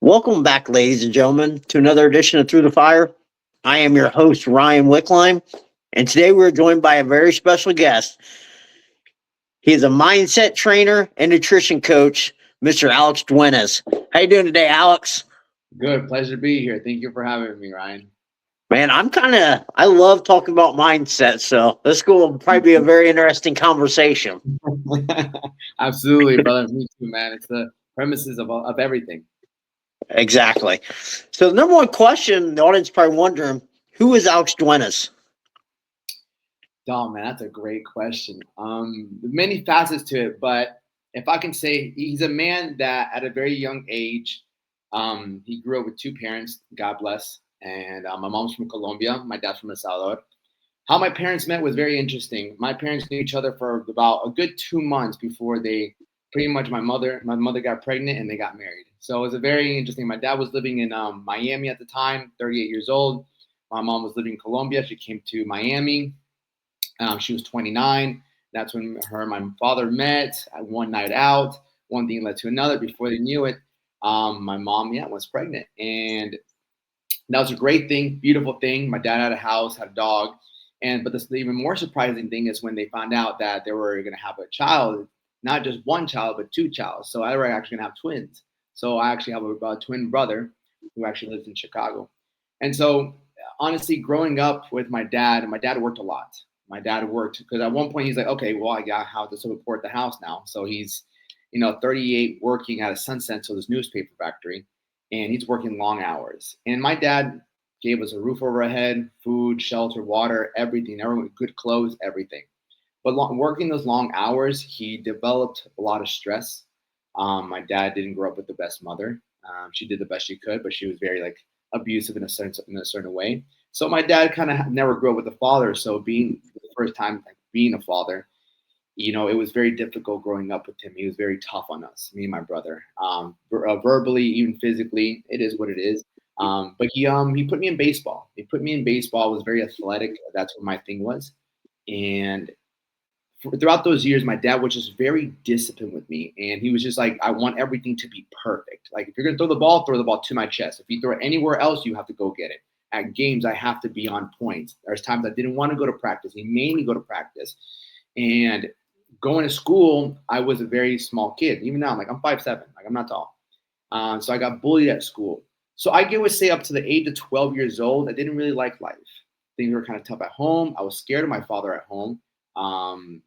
Welcome back, ladies and gentlemen, to another edition of Through the Fire. I am your host, Ryan Wickline, and today we're joined by a very special guest. He is a mindset trainer and nutrition coach, Mr. Alex Duenas. How you doing today, Alex? Good. Pleasure to be here. Thank you for having me, Ryan. Man, I love talking about mindset, so this will probably be a very interesting conversation. Absolutely, brother. Me too, man. It's the premises of everything. Exactly. So the number one question the audience is probably wondering, who is Alex Duenas? Oh, man, that's a great question. Many facets to it, but if I can say, he's a man that at a very young age, he grew up with two parents, God bless. And my mom's from Colombia, my dad's from El Salvador. How my parents met was very interesting. My parents knew each other for about a good 2 months before they pretty much my mother got pregnant and they got married. So it was a very interesting. My dad was living in Miami at the time, 38 years old. My mom was living in Colombia. She came to Miami. She was 29. That's when her and my father met one night out. One thing led to another. Before they knew it, my mom, was pregnant. And that was a great thing, beautiful thing. My dad had a house, had a dog. But the even more surprising thing is when they found out that they were going to have a child, not just one child, but two child. So I were actually going to have twins. So I actually have a twin brother who actually lives in Chicago. And so honestly, growing up with my dad, and my dad worked a lot. My dad worked because at one point he's like, okay, well, I got how to support the house now. So he's, 38 working at a Sunset, so this newspaper factory, and he's working long hours. And my dad gave us a roof over our head, food, shelter, water, everything, everyone, good clothes, everything. But working those long hours, he developed a lot of stress. My dad didn't grow up with the best mother. She did the best she could, but she was very like abusive in a certain way. So my dad kind of never grew up with a father. So being the first time like being a father, it was very difficult growing up with him. He was very tough on us, me and my brother, verbally, even physically. It is what it is. But he put me in baseball. He put me in baseball. I was very athletic. That's what my thing was. And throughout those years, my dad was just very disciplined with me. And he was just like, I want everything to be perfect. Like, if you're going to throw the ball to my chest. If you throw it anywhere else, you have to go get it. At games, I have to be on point. There's times I didn't want to go to practice. He made me go to practice. And going to school, I was a very small kid. Even now, I'm 5'7", like I'm not tall. So I got bullied at school. So I would say up to the age of 12 years old, I didn't really like life. Things were kind of tough at home. I was scared of my father at home.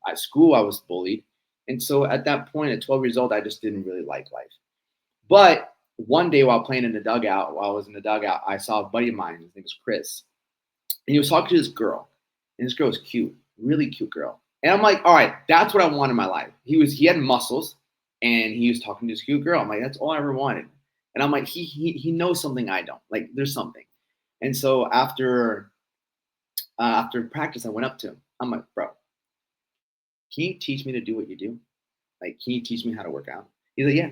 At school, I was bullied. And so at that point, at 12 years old, I just didn't really like life. But one day while I was in the dugout, I saw a buddy of mine. His name was Chris. And he was talking to this girl. And this girl was cute, really cute girl. And I'm like, all right, that's what I want in my life. He had muscles and he was talking to this cute girl. I'm like, that's all I ever wanted. And I'm like, he knows something I don't. Like, there's something. And so after practice, I went up to him. I'm like, bro, can you teach me to do what you do? Like, can you teach me how to work out? He's like, yeah.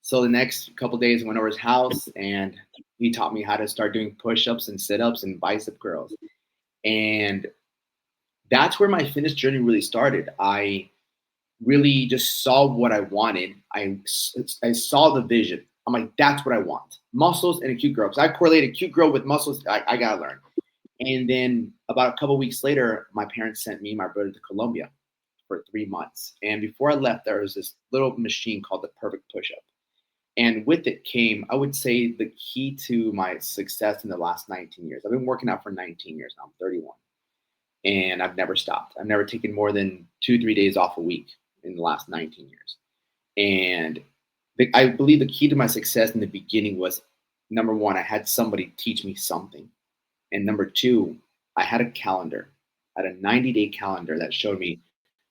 So the next couple days, I went over his house and he taught me how to start doing push-ups and sit-ups and bicep curls. And that's where my fitness journey really started. I really just saw what I wanted. I saw the vision. I'm like, that's what I want. Muscles and a cute girl. Because I correlated cute girl with muscles. I got to learn. And then about a couple of weeks later, my parents sent me and my brother to Colombia for 3 months. And before I left, there was this little machine called the Perfect Push-Up. And with it came, I would say, the key to my success in the last 19 years. I've been working out for 19 years now. I'm 31. And I've never stopped. I've never taken more than 2-3 days off a week in the last 19 years. And I believe the key to my success in the beginning was, number one, I had somebody teach me something. And number two, I had a calendar. I had a 90-day calendar that showed me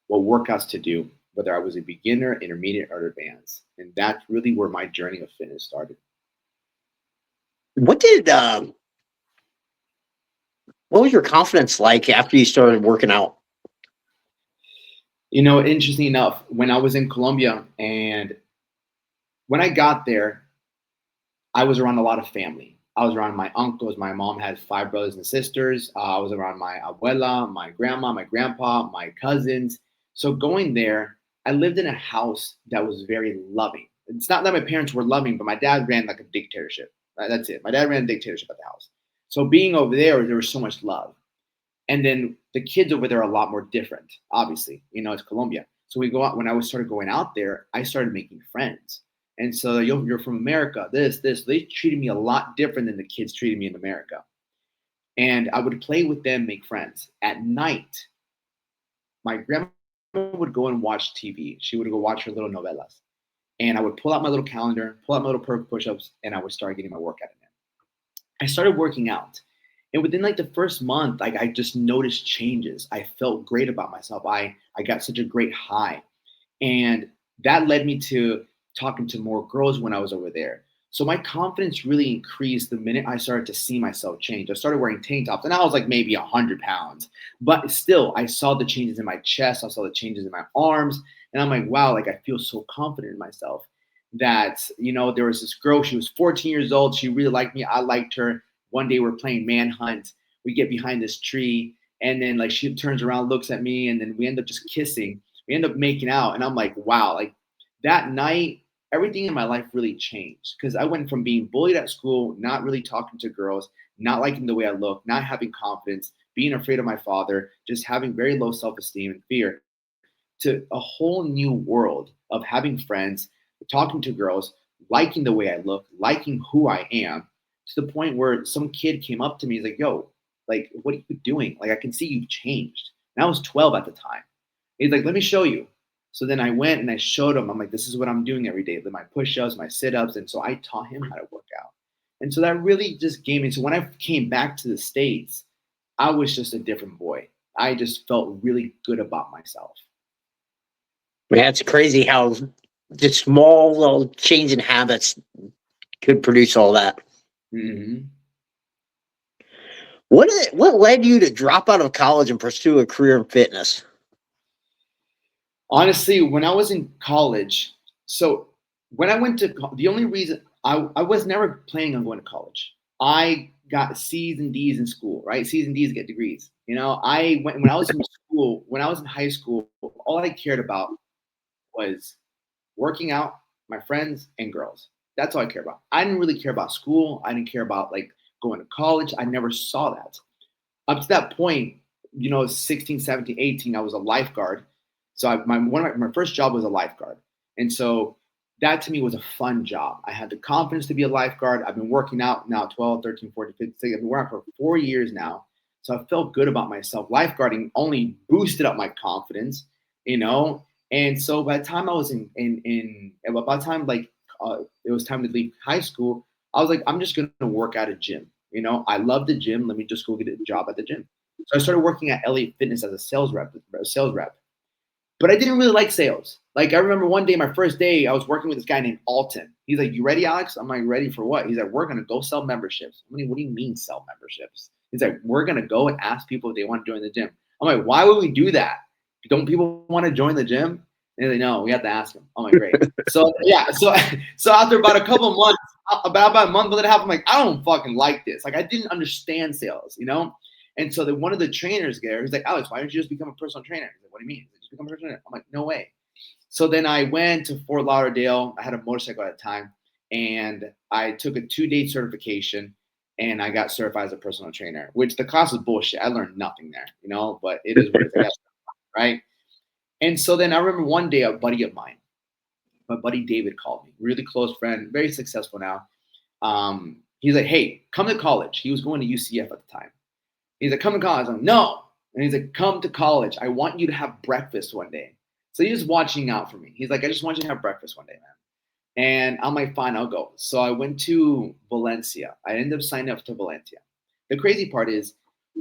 what workouts to do, whether I was a beginner, intermediate, or advanced. And that's really where my journey of fitness started. What did what was your confidence like after you started working out? Interesting enough, when I was in Colombia and when I got there, I was around a lot of family. I was around my uncles. My mom had 5 brothers and sisters. I was around my abuela, my grandma, my grandpa, my cousins. So going there, I lived in a house that was very loving. it's not that my parents were loving, but my dad ran like a dictatorship. Right? That's it. My dad ran a dictatorship at the house. So being over there was so much love. And then the kids over there are a lot more different, obviously. It's Colombia. So we go out. When I started going out there, I started making friends. And so you're from America, this. They treated me a lot different than the kids treated me in America. And I would play with them, make friends. At night, my grandma would go and watch TV. She would go watch her little novelas. And I would pull out my little calendar, pull out my little perk push-ups, and I would start getting my workout in. I started working out. And within like the first month, like I just noticed changes. I felt great about myself. I got such a great high. And that led me to talking to more girls when I was over there. So my confidence really increased the minute I started to see myself change. I started wearing tank tops and I was like maybe 100 pounds, but still I saw the changes in my chest. I saw the changes in my arms. And I'm like, wow, like I feel so confident in myself that, there was this girl, she was 14 years old. She really liked me. I liked her. One day we're playing manhunt. We get behind this tree and then like she turns around, looks at me, and then we end up just kissing. We end up making out. And I'm like, wow, like that night, everything in my life really changed because I went from being bullied at school, not really talking to girls, not liking the way I look, not having confidence, being afraid of my father, just having very low self-esteem and fear, to a whole new world of having friends, talking to girls, liking the way I look, liking who I am, to the point where some kid came up to me, he's like, yo, like, what are you doing? Like, I can see you've changed. And I was 12 at the time. He's like, let me show you. So then I went and I showed him, I'm like, this is what I'm doing every day, my push-ups, my sit-ups. And so I taught him how to work out. And so that really just gave me, so when I came back to the States, I was just a different boy. I just felt really good about myself. Man, it's crazy how just small little change in habits could produce all that. Mm-hmm. What led you to drop out of college and pursue a career in fitness? Honestly, when I was in college, so when I went to the only reason I was never planning on going to college. I got C's and D's in school, right? C's and D's get degrees. I went when I was in school, when I was in high school, all I cared about was working out, my friends, and girls. That's all I care about. I didn't really care about school. I didn't care about like going to college. I never saw that. Up to that point, 16, 17, 18, I was a lifeguard. So my first job was a lifeguard. And so that to me was a fun job. I had the confidence to be a lifeguard. I've been working out now 12, 13, 14, 15, 16. I've been working for 4 years now. So I felt good about myself. Lifeguarding only boosted up my confidence, And so by the time I was by the time it was time to leave high school, I was like, I'm just going to work at a gym. I love the gym. Let me just go get a job at the gym. So I started working at Elliott Fitness as a sales rep. But I didn't really like sales. Like I remember one day, my first day, I was working with this guy named Alton. He's like, you ready, Alex? I'm like, ready for what? He's like, we're going to go sell memberships. I mean, what do you mean sell memberships? He's like, we're going to go and ask people if they want to join the gym. I'm like, why would we do that? Don't people want to join the gym? And they're like, no, we have to ask them. I'm like, great. So yeah, so after about a couple of months, about a month and a half, I'm like, I don't fucking like this. Like I didn't understand sales, And so then one of the trainers there, he's like, Alex, why don't you just become a personal trainer? He's like, what do you mean? Like, just become a personal trainer. I'm like, no way. So then I went to Fort Lauderdale. I had a motorcycle at the time, and I took a 2-day certification, and I got certified as a personal trainer, which the class was bullshit. I learned nothing there, but it is what it is, right? And so then I remember one day a buddy of mine, my buddy David, called me, really close friend, very successful now. He's like, hey, come to college. He was going to UCF at the time. He's like, come to college. I'm like, no. And he's like, come to college. I want you to have breakfast one day. So he's just watching out for me. He's like, I just want you to have breakfast one day, man. And I'm like, fine, I'll go. So I went to Valencia. I ended up signing up to Valencia. The crazy part is,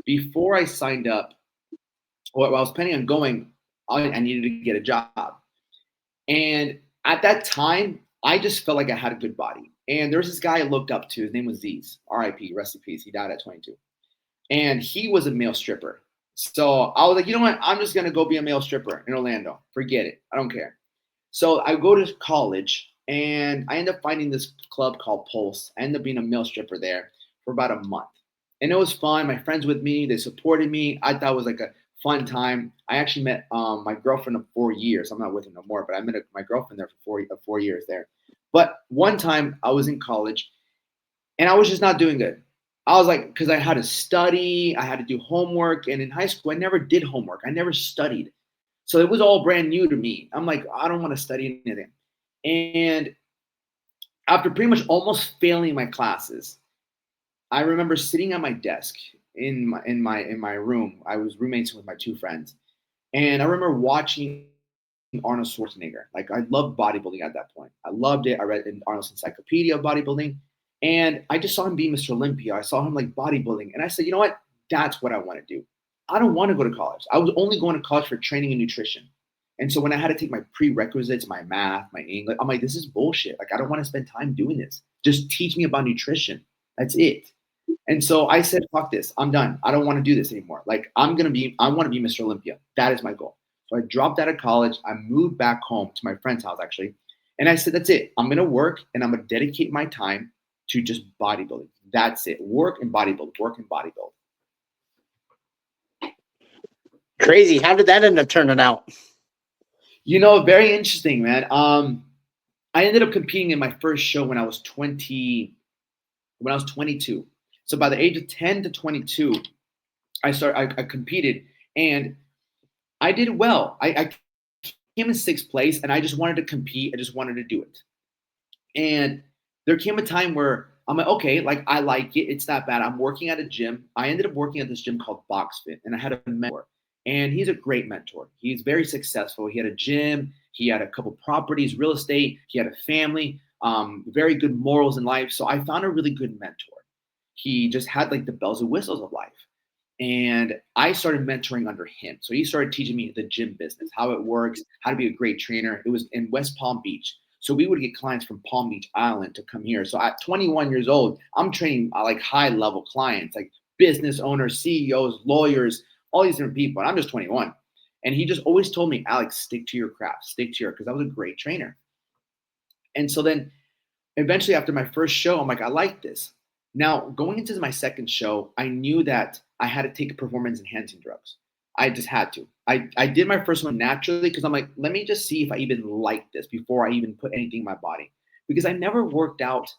before I signed up, or I was planning on going, I needed to get a job. And at that time, I just felt like I had a good body. And there was this guy I looked up to. His name was Z's, R.I.P., rest in peace. He died at 22. And he was a male stripper. So I was like, you know what? I'm just going to go be a male stripper in Orlando. Forget it. I don't care. So I go to college, and I end up finding this club called Pulse. I end up being a male stripper there for about a month. And it was fun. My friends with me, they supported me. I thought it was like a fun time. I actually met my girlfriend of 4 years. I'm not with her no more, but I met my girlfriend there for 4 years there. But one time I was in college and I was just not doing good. I was like, because I had to study, I had to do homework. And in high school, I never did homework, I never studied. So it was all brand new to me. I'm like, I don't want to study anything. And after pretty much almost failing my classes, I remember sitting at my desk in my room. I was roommates with my two friends, and I remember watching Arnold Schwarzenegger. Like I loved bodybuilding at that point. I loved it. I read in Arnold's Encyclopedia of Bodybuilding, and I just saw him be Mr. Olympia. I saw him like bodybuilding, and I said, you know what? That's what I want to do. I don't want to go to college. I was only going to college for training and nutrition. And so when I had to take my prerequisites, my math, my English, I'm like, this is bullshit. Like I don't want to spend time doing this. Just teach me about nutrition. That's it. And so I said, fuck this. I'm done. I don't want to do this anymore. Like I want to be Mr. Olympia. That is my goal. So I dropped out of college. I moved back home to my friend's house actually. And I said, that's it. I'm going to work and I'm going to dedicate my time to just bodybuilding. That's it. Work and bodybuild, work and bodybuild. Crazy. How did that end up turning out? You know, very interesting, man. I ended up competing in my first show when I was 22. So by the age of 10 to 22, I competed and I did well. I came in sixth place and I just wanted to compete. I just wanted to do it. And there came a time where I'm like, okay, like I like it. It's not bad. I'm working at a gym. I ended up working at this gym called BoxFit, and I had a mentor. And he's a great mentor. He's very successful. He had a gym. He had a couple properties, real estate. He had a family, very good morals in life. So I found a really good mentor. He just had like the bells and whistles of life. And I started mentoring under him. So he started teaching me the gym business, how it works, how to be a great trainer. It was in West Palm Beach. So we would get clients from Palm Beach Island to come here. So at 21 years old, I'm training like high level clients, like business owners, CEOs, lawyers, all these different people. And I'm just 21. And he just always told me, Alex, stick to your craft, because I was a great trainer. And so then eventually after my first show, I'm like, I like this. Now, going into my second show, I knew that I had to take performance enhancing drugs. I just had to. I did my first one naturally because I'm like, let me just see if I even like this before I even put anything in my body. Because I never worked out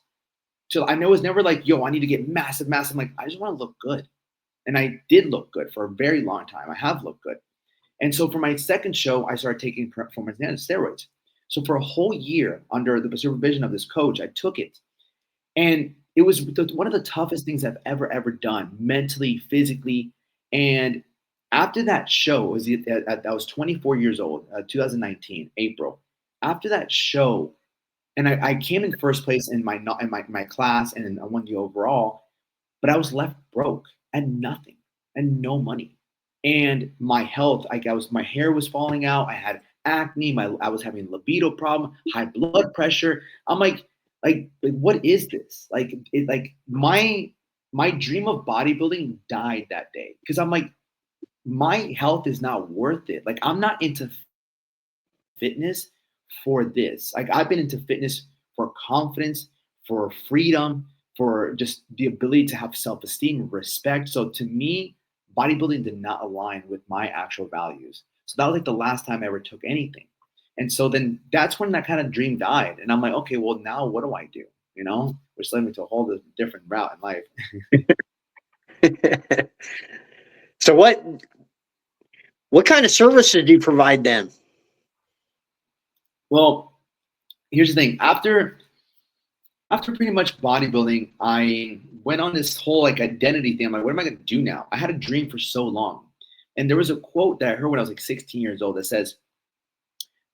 till I know it was never like, yo, I need to get massive, massive. I'm like, I just want to look good. And I did look good for a very long time. I have looked good. And so for my second show, I started taking performance enhancing steroids. So for a whole year under the supervision of this coach, I took it. And it was one of the toughest things I've ever done, mentally, physically. And after that show, I was 24 years old, 2019, April. After that show, and I came in first place in my class, and I won the overall, but I was left broke and nothing and no money. And my health, my hair was falling out. I had acne. I was having libido problem, high blood pressure. I'm like what is this? My dream of bodybuilding died that day because I'm like, my health is not worth it. Like I'm not into fitness for this. Like I've been into fitness for confidence, for freedom, for just the ability to have self-esteem, respect. So to me, bodybuilding did not align with my actual values. So that was like the last time I ever took anything. And so then that's when that kind of dream died. And I'm like, okay, well now what do I do? You know, which led me to a whole different route in life. So what kind of services do you provide them? Well, here's the thing. After pretty much bodybuilding, I went on this whole like identity thing. I'm like, what am I going to do now? I had a dream for so long. And there was a quote that I heard when I was like 16 years old that says,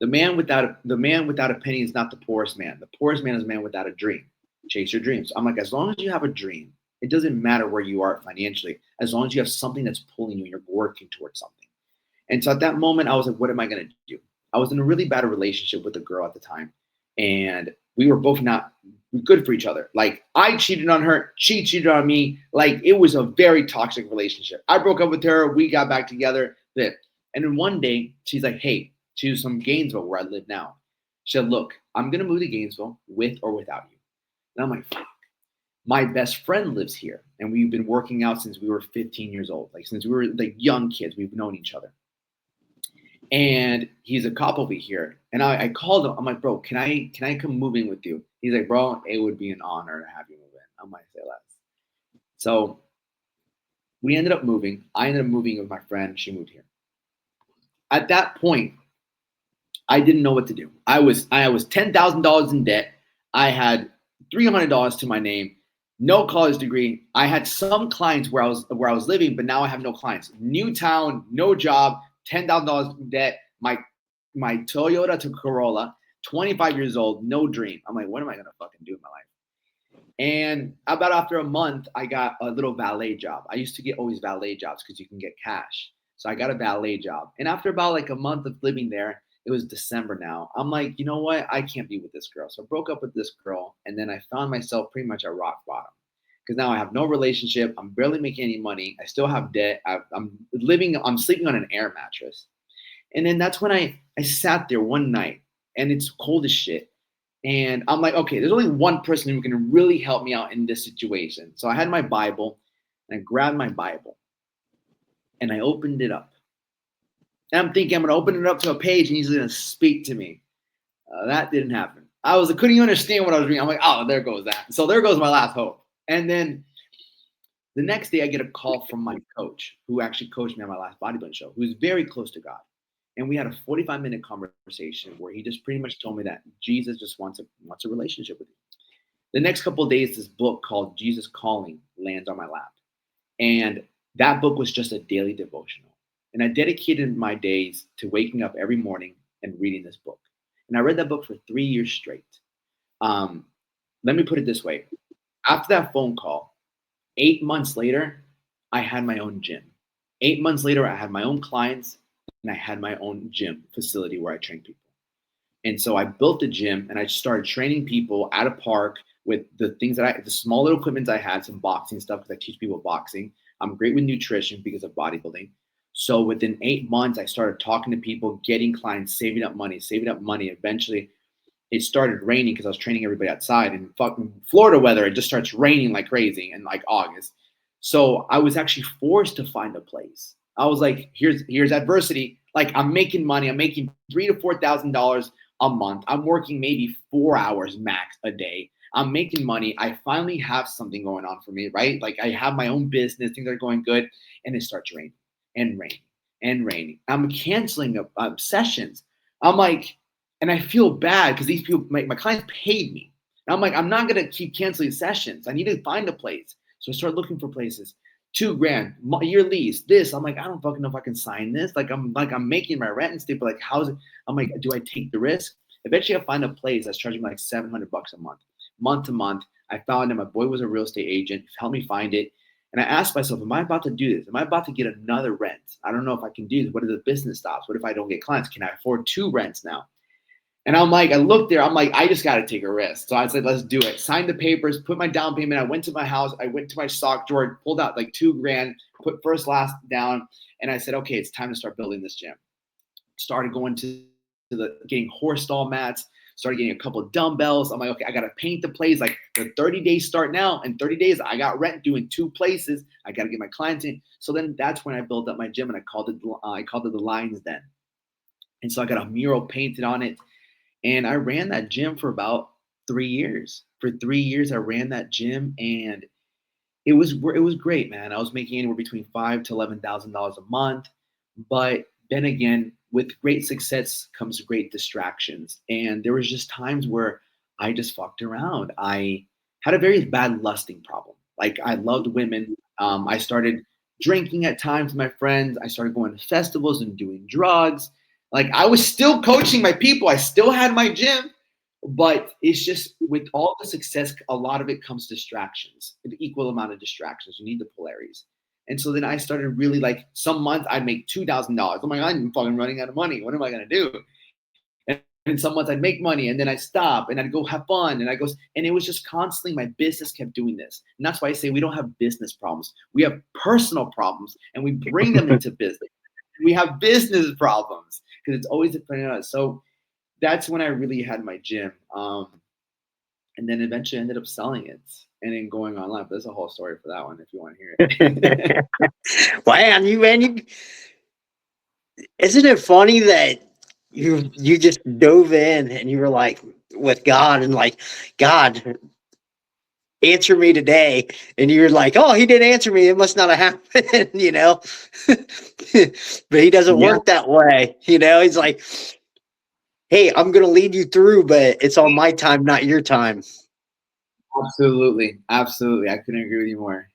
the man without a penny is not the poorest man. The poorest man is a man without a dream. Chase your dreams. I'm like, as long as you have a dream, it doesn't matter where you are financially, as long as you have something that's pulling you and you're working towards something. And so at that moment, I was like, what am I going to do? I was in a really bad relationship with a girl at the time. And we were both not good for each other. Like I cheated on her, she cheated on me. Like it was a very toxic relationship. I broke up with her. We got back together. And then one day she's like, hey, she was from Gainesville where I live now. She said, look, I'm going to move to Gainesville with or without you. And I'm like, fuck. My best friend lives here. And we've been working out since we were 15 years old. Like since we were like young kids, we've known each other. And he's a cop over here. And I called him. I'm like, bro, can I come move in with you? He's like, bro, it would be an honor to have you move in. I might say less. So we ended up moving. I ended up moving with my friend. She moved here. At that point, I didn't know what to do. I was $10,000 in debt. I had $300 to my name, no college degree. I had some clients where I was living, but now I have no clients. New town, no job, $10,000 in debt. My Toyota to Corolla, 25 years old, no dream. I'm like, what am I gonna fucking do in my life? And about after a month, I got a little valet job. I used to get always valet jobs because you can get cash. So I got a valet job. And after about like a month of living there, it was December now. I'm like, you know what? I can't be with this girl. So I broke up with this girl. And then I found myself pretty much at rock bottom because now I have no relationship. I'm barely making any money. I still have debt. I'm sleeping on an air mattress. And then that's when I sat there one night and it's cold as shit. And I'm like, okay, there's only one person who can really help me out in this situation. So I had my Bible and I grabbed my Bible and I opened it up. And I'm thinking I'm going to open it up to a page and he's going to speak to me. That didn't happen. Couldn't even understand what I was reading. I'm like, oh, there goes that. So there goes my last hope. And then the next day I get a call from my coach who actually coached me on my last bodybuilding show, who's very close to God. And we had a 45-minute conversation where he just pretty much told me that Jesus just wants a relationship with you. The next couple of days, this book called Jesus Calling lands on my lap. And that book was just a daily devotional. And I dedicated my days to waking up every morning and reading this book. And I read that book for 3 years straight. Let me put it this way. After that phone call, 8 months later, I had my own gym. 8 months later, I had my own clients. And I had my own gym facility where I train people. And so I built the gym and I started training people at a park with the small little equipment I had, some boxing stuff because I teach people boxing. I'm great with nutrition because of bodybuilding. So within 8 months, I started talking to people, getting clients, saving up money. Eventually, it started raining because I was training everybody outside. And fucking Florida weather, it just starts raining like crazy in like August. So I was actually forced to find a place. I was like, here's adversity. Like I'm making money. I'm making $3,000 to $4,000 a month. I'm working maybe 4 hours max a day. I'm making money. I finally have something going on for me, right? Like I have my own business. Things are going good. And it starts raining and raining and raining. I'm canceling sessions. I'm like, and I feel bad because these people, my clients paid me. And I'm like, I'm not going to keep canceling sessions. I need to find a place. So I started looking for places. $2,000 year lease. This I'm like, I don't fucking know if I can sign this. I'm making my rent and stuff, but like, how's it? I'm like, do I take the risk? Eventually, I find a place that's charging me like $700 a month to month. I found it. My boy was a real estate agent. Helped me find it. And I asked myself, am I about to do this? Am I about to get another rent? I don't know if I can do this. What if the business stops? What if I don't get clients? Can I afford 2 rents now? And I'm like, I looked there, I'm like, I just got to take a risk. So I said, let's do it. Signed the papers, put my down payment. I went to my house. I went to my sock drawer, pulled out like $2,000, put first, last down. And I said, okay, it's time to start building this gym. Started going to getting horse stall mats, started getting a couple of dumbbells. I'm like, okay, I got to paint the place. Like the 30 days start now. In 30 days, I got rent doing 2 places. I got to get my clients in. So then that's when I built up my gym and I called it the Lion's Den. And so I got a mural painted on it. And I ran that gym for about 3 years. For 3 years, I ran that gym, and it was great, man. I was making anywhere between $5,000 to $11,000 a month. But then again, with great success comes great distractions. And there was just times where I just fucked around. I had a very bad lusting problem. Like I loved women. I started drinking at times with my friends. I started going to festivals and doing drugs. Like I was still coaching my people. I still had my gym, but it's just with all the success, a lot of it comes distractions, an equal amount of distractions. You need the polarities. And so then I started really like some months I'd make $2,000. I'm like, I'm fucking running out of money. What am I going to do? And some months I'd make money and then I'd stop and I'd go have fun. And it was just constantly my business kept doing this. And that's why I say we don't have business problems. We have personal problems and we bring them into business. We have business problems because it's always depending on us. So that's when I really had my gym. And then eventually I ended up selling it and then going online. But there's a whole story for that one if you want to hear it. Wow, isn't it funny that you just dove in and you were like, with God and like, God, answer me today. And you're like, oh, he didn't answer me. It must not have happened, you know? But he doesn't Yeah, work that way. You know, he's like, hey, I'm going to lead you through, but it's on my time, not your time. absolutely. Absolutely. I couldn't agree with you more.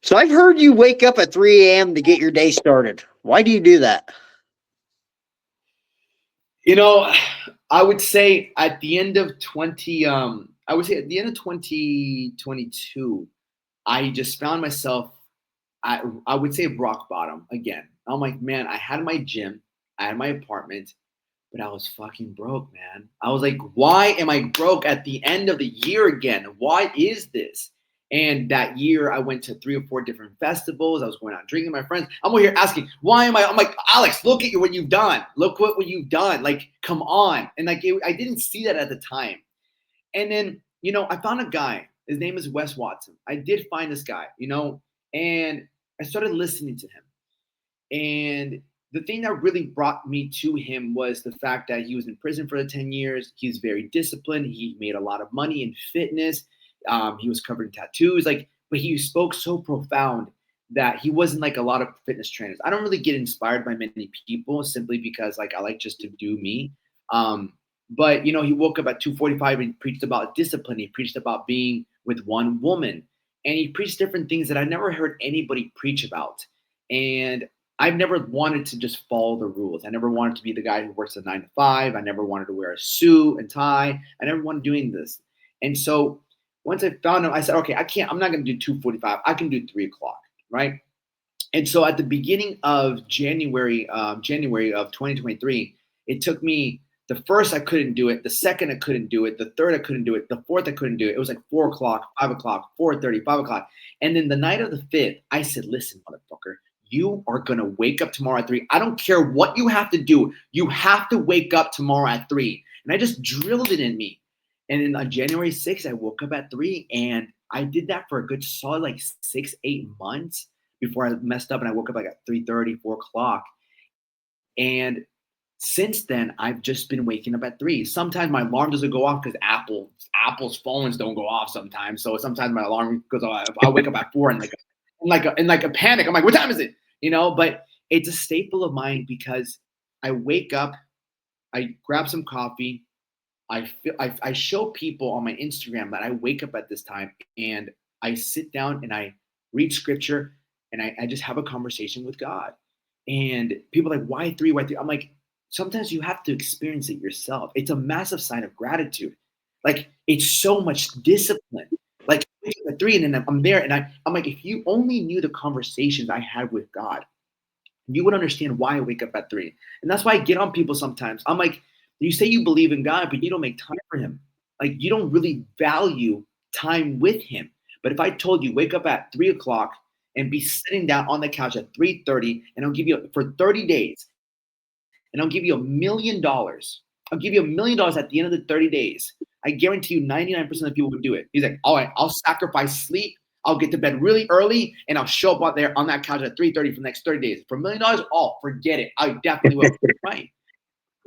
So I've heard you wake up at 3 a.m. to get your day started. Why do you do that? You know, I would say at the end of 2022, I just found myself, I would say rock bottom again. I'm like, man, I had my gym, I had my apartment, but I was fucking broke, man. I was like, why am I broke at the end of the year again? Why is this? And that year, I went to 3 or 4 different festivals. I was going out drinking with my friends. I'm over here asking, why am I? I'm like, Alex, look at what you've done. Look what you've done. Like, come on. And like, I didn't see that at the time. And then, I found a guy. His name is Wes Watson. I did find this guy, and I started listening to him. And the thing that really brought me to him was the fact that he was in prison for the 10 years. He's very disciplined. He made a lot of money in fitness. He was covered in tattoos. But he spoke so profound that he wasn't like a lot of fitness trainers. I don't really get inspired by many people simply because I like just to do me. But he woke up at 2:45 and preached about discipline. He preached about being with one woman, and he preached different things that I never heard anybody preach about. And I've never wanted to just follow the rules. I never wanted to be the guy who works a 9 to 5. I never wanted to wear a suit and tie. I never wanted doing this. And so once I found him, I said, okay, I'm not going to do 2:45. I can do 3 o'clock, right? And so at the beginning of January of 2023, it took me the first I couldn't do it, the second I couldn't do it, the third I couldn't do it, the fourth I couldn't do it. It was like 4 o'clock, 5 o'clock, 4:30, 5 o'clock. And then the night of the fifth, I said, listen, motherfucker, you are going to wake up tomorrow at 3. I don't care what you have to do. You have to wake up tomorrow at 3. And I just drilled it in me. And then on January 6th, I woke up at 3, and I did that for a good solid 6-8 months before I messed up and I woke up at 3:30, 4 o'clock. And since then, I've just been waking up at 3. Sometimes my alarm doesn't go off because Apple's phones don't go off sometimes. So sometimes my alarm goes off. I wake up at 4 and in a panic. I'm like, what time is it? But it's a staple of mine because I wake up, I grab some coffee, I show people on my Instagram that I wake up at this time, and I sit down and I read scripture, and I just have a conversation with God. And people are like, why 3? Why 3? I'm like, sometimes you have to experience it yourself. It's a massive sign of gratitude. It's so much discipline. I wake up at 3 and then I'm there, and I'm like, if you only knew the conversations I had with God, you would understand why I wake up at 3. And that's why I get on people sometimes. I'm like, you say you believe in God, but you don't make time for him. You don't really value time with him. But if I told you wake up at 3 o'clock and be sitting down on the couch at 3:30, and I'll give you for 30 days, and I'll give you $1 million. I'll give you $1 million at the end of the 30 days. I guarantee you 99% of people would do it. He's like, all right, I'll sacrifice sleep. I'll get to bed really early, and I'll show up out there on that couch at 3:30 for the next 30 days. For $1 million, oh, forget it. I definitely will. Right.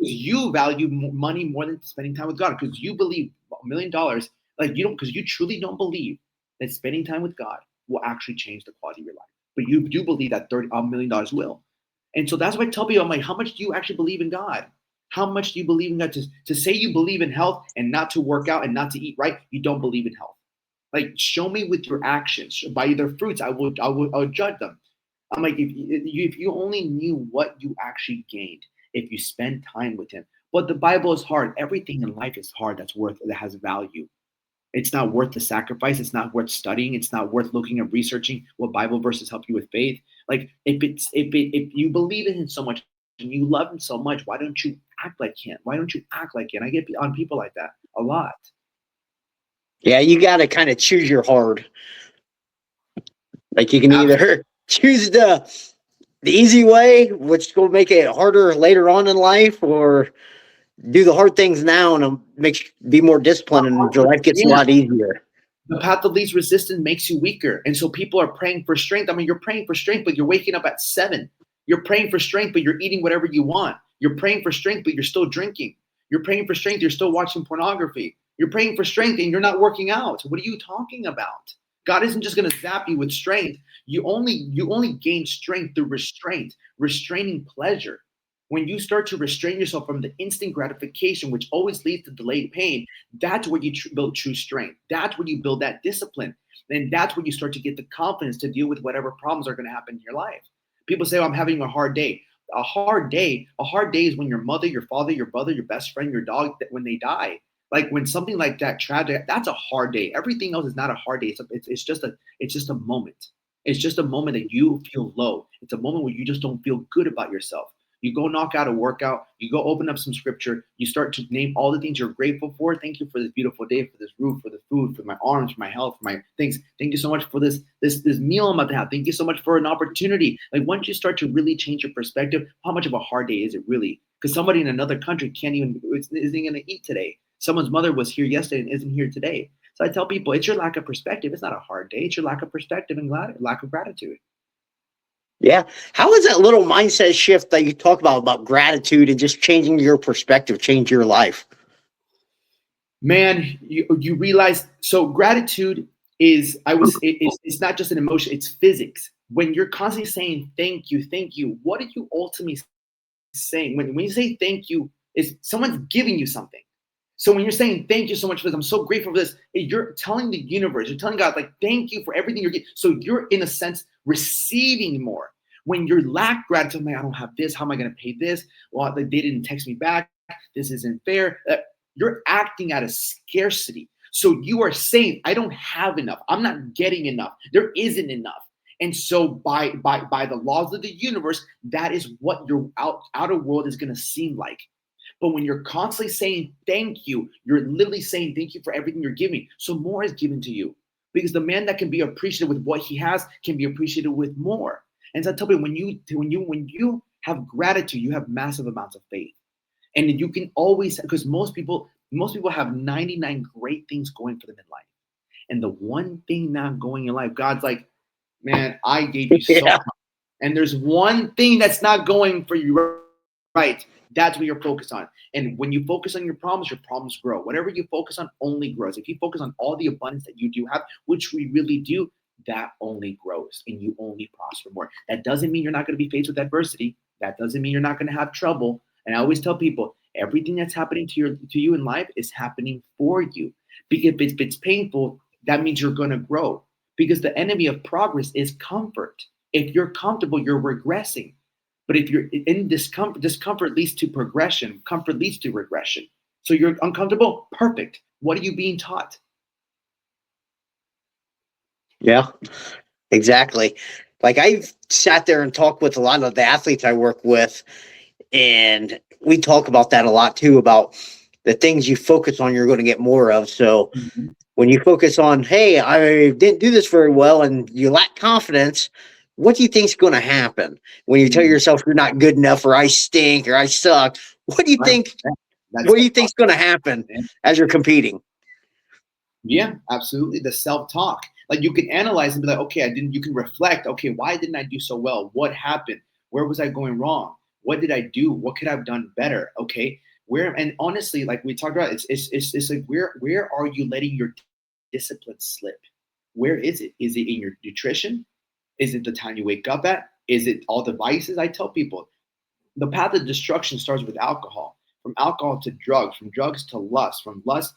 You value money more than spending time with God because you believe $1 million, because you truly don't believe that spending time with God will actually change the quality of your life. But you do believe that $1 million will. And so that's why I tell people, I'm like, how much do you actually believe in God? How much do you believe in God? To say you believe in health and not to work out and not to eat right, you don't believe in health. Show me with your actions. By their fruits, I will judge them. I'm like, if you only knew what you actually gained if you spend time with him. But the Bible is hard. Everything in life is hard that has value. It's not worth the sacrifice. It's not worth studying. It's not worth looking and researching what Bible verses help you with faith. If you believe in him so much and you love him so much, why don't you act like him? Why don't you act like him? I get on people like that a lot. Yeah, you got to kind of choose your hard. You can either choose the easy way, which will make it harder later on in life, or do the hard things now and be more disciplined, and your life gets a lot easier. The path of least resistance makes you weaker. And so people are praying for strength. I mean, you're praying for strength, but you're waking up at 7. You're praying for strength, but you're eating whatever you want. You're praying for strength, but you're still drinking. You're praying for strength, you're still watching pornography. You're praying for strength and you're not working out. What are you talking about? God isn't just going to zap you with strength. You only gain strength through restraint, restraining pleasure. When you start to restrain yourself from the instant gratification, which always leads to delayed pain, that's where you build true strength. That's where you build that discipline. And that's when you start to get the confidence to deal with whatever problems are going to happen in your life. People say, oh, I'm having a hard day. A hard day is when your mother, your father, your brother, your best friend, your dog, when they die. Like when something like that tragic, that's a hard day. Everything else is not a hard day. It's just a moment. It's just a moment that you feel low. It's a moment where you just don't feel good about yourself. You go knock out a workout. You go open up some scripture. You start to name all the things you're grateful for. Thank you for this beautiful day, for this roof, for the food, for my arms, for my health, for my things. Thank you so much for this meal I'm about to have. Thank you so much for an opportunity. Like once you start to really change your perspective, how much of a hard day is it really? Because somebody in another country isn't going to eat today. Someone's mother was here yesterday and isn't here today. So I tell people, it's your lack of perspective. It's not a hard day. It's your lack of perspective and lack of gratitude. Yeah. How is that little mindset shift that you talk about gratitude and just changing your perspective, change your life? Man, you realize, so gratitude it's not just an emotion, it's physics. When you're constantly saying thank you, what are you ultimately saying? When you say thank you, is someone's giving you something. So when you're saying thank you so much for this, I'm so grateful for this, you're telling the universe, you're telling God, like, thank you for everything you're getting. So you're in a sense receiving more. When you lack gratitude, man, I don't have this. How am I going to pay this? Well, they didn't text me back. This isn't fair. You're acting out of scarcity. So you are saying, I don't have enough. I'm not getting enough. There isn't enough. And so by the laws of the universe, that is what your outer world is going to seem like. But when you're constantly saying thank you, you're literally saying thank you for everything you're giving. So more is given to you. Because the man that can be appreciative with what he has can be appreciated with more. And so I tell you, when you have gratitude, you have massive amounts of faith. And you can always, because most people have 99 great things going for them in life. And the one thing not going in life, God's like, man, I gave you so much. And there's one thing that's not going for you right. That's what you're focused on. And when you focus on your problems grow. Whatever you focus on only grows. If you focus on all the abundance that you do have, which we really do, that only grows and you only prosper more. That doesn't mean you're not going to be faced with adversity. That doesn't mean you're not going to have trouble. And I always tell people, everything that's happening to you in life is happening for you. Because if it's painful, that means you're going to grow. Because the enemy of progress is comfort. If you're comfortable, you're regressing. But if you're in discomfort leads to progression. Comfort leads to regression. So you're uncomfortable? Perfect. What are you being taught? Yeah, exactly. Like I've sat there and talked with a lot of the athletes I work with, and we talk about that a lot too, about the things you focus on, you're going to get more of. So when you focus on, hey, I didn't do this very well, and you lack confidence, what do you think's going to happen when you tell yourself you're not good enough, or I stink, or I suck? What do you think? What do you think's going to happen as you're competing? Yeah, absolutely. The self-talk. Like you can analyze and be like, okay, you can reflect. Okay, why didn't I do so well? What happened? Where was I going wrong? What did I do? What could I have done better? Okay. And honestly, like we talked about, it's like, where are you letting your discipline slip? Where is it? Is it in your nutrition? Is it the time you wake up at? Is it all the vices? I tell people the path of destruction starts with alcohol, from alcohol to drugs, from drugs to lust, from lust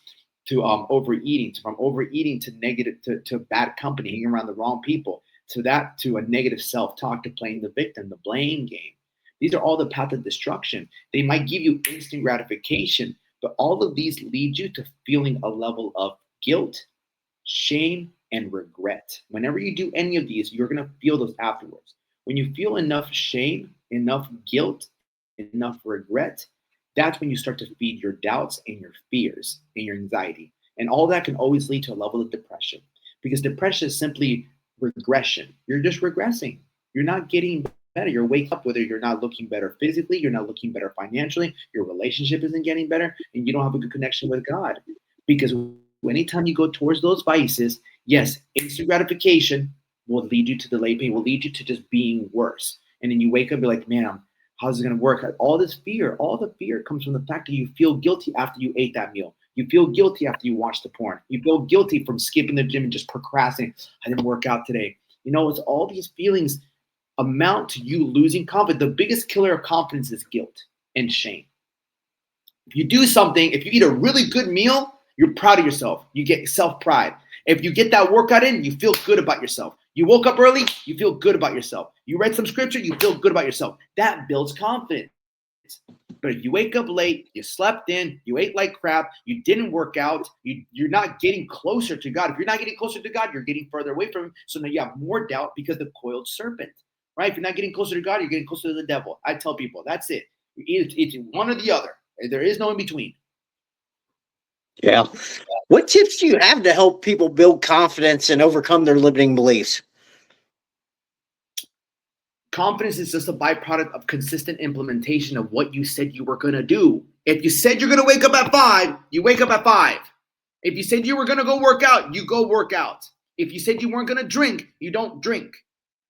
to overeating, from overeating to negative to bad company, hanging around the wrong people, to a negative self-talk, to playing the victim, the blame game. These are all the path of destruction. They might give you instant gratification, but all of these lead you to feeling a level of guilt, shame, and regret. Whenever you do any of these, you're going to feel those afterwards. When you feel enough shame, enough guilt, enough regret, that's when you start to feed your doubts and your fears and your anxiety. And all that can always lead to a level of depression, because depression is simply regression. You're just regressing. You're not getting better. You're waking up, whether you're not looking better physically, you're not looking better financially, your relationship isn't getting better, and you don't have a good connection with God. Because anytime you go towards those vices, yes, instant gratification will lead you to delayed pain, will lead you to just being worse. And then you wake up and be like, man, How's it going to work? All this fear, all the fear comes from the fact that you feel guilty after you ate that meal. You feel guilty after you watched the porn. You feel guilty from skipping the gym and just procrastinating. I didn't work out today. It's all these feelings amount to you losing confidence. The biggest killer of confidence is guilt and shame. If you do something, if you eat a really good meal, you're proud of yourself. You get self-pride. If you get that workout in, you feel good about yourself. You woke up early, you feel good about yourself. You read some scripture, you feel good about yourself. That builds confidence. But if you wake up late, you slept in, you ate like crap, you didn't work out, you're not getting closer to God. If you're not getting closer to God, you're getting further away from Him. So now you have more doubt because the coiled serpent, right? If you're not getting closer to God, you're getting closer to the devil. I tell people, that's it. It's one or the other. There is no in between. Yeah. What tips do you have to help people build confidence and overcome their limiting beliefs? Confidence is just a byproduct of consistent implementation of what you said you were going to do. If you said you're going to wake up at 5, you wake up at 5. If you said you were going to go work out, you go work out. If you said you weren't going to drink, you don't drink.